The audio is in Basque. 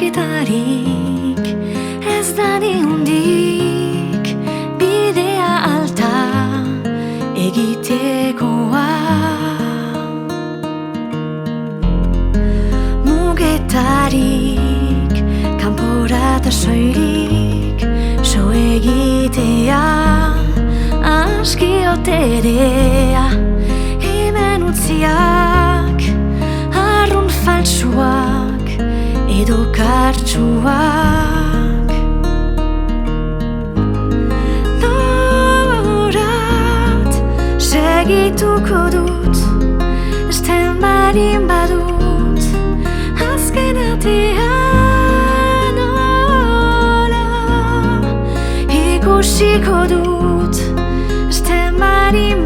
egiterik ez da nihundik bidea alta egitekoa. Mugetarik kanporata soilik so egitea aski oterea hemen utziak arrun faltsuak edo kartsuak. Norat segituko dut esten barin badut azken atean nola ikusiko dut esten barin